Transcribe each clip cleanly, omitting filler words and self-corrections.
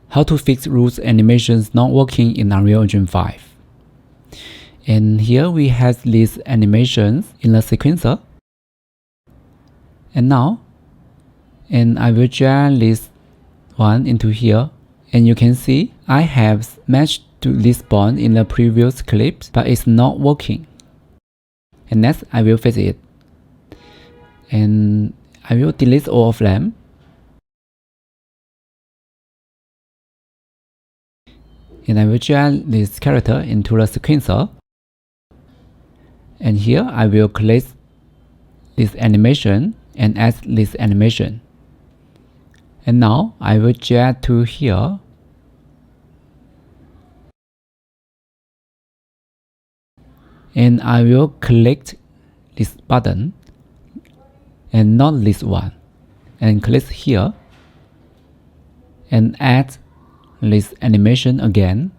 how to fix Roots animations not working in Unreal Engine 5. And here we have these animations in the sequencer. And now, I will drag this one into here. And you can see I have matched to this bond in the previous clips, but it's not working. And next, I will fix it. And I will delete all of them. And I will drag this character into the sequencer. And here I will click this animation and add this animation. And now I will drag to here. And I will click this button and not this one. And click here and add this animation again.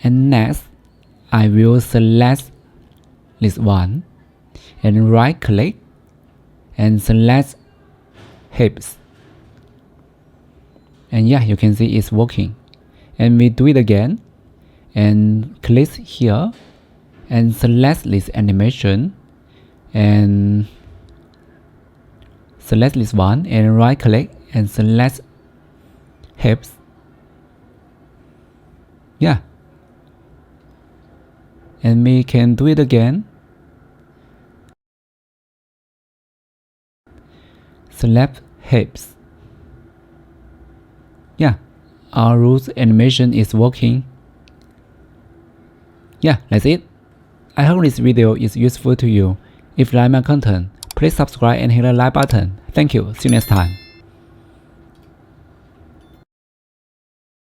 And next I will select this one and right click and select hips. And yeah, you can see it's working. And we do it again and click here and select this animation and select this one and right click and select hips. Yeah. And we can do it again. Select hips. Yeah, our Roots animation is working. Yeah, that's it. I hope this video is useful to you. If you like my content, please subscribe and hit the like button. Thank you. See you next time.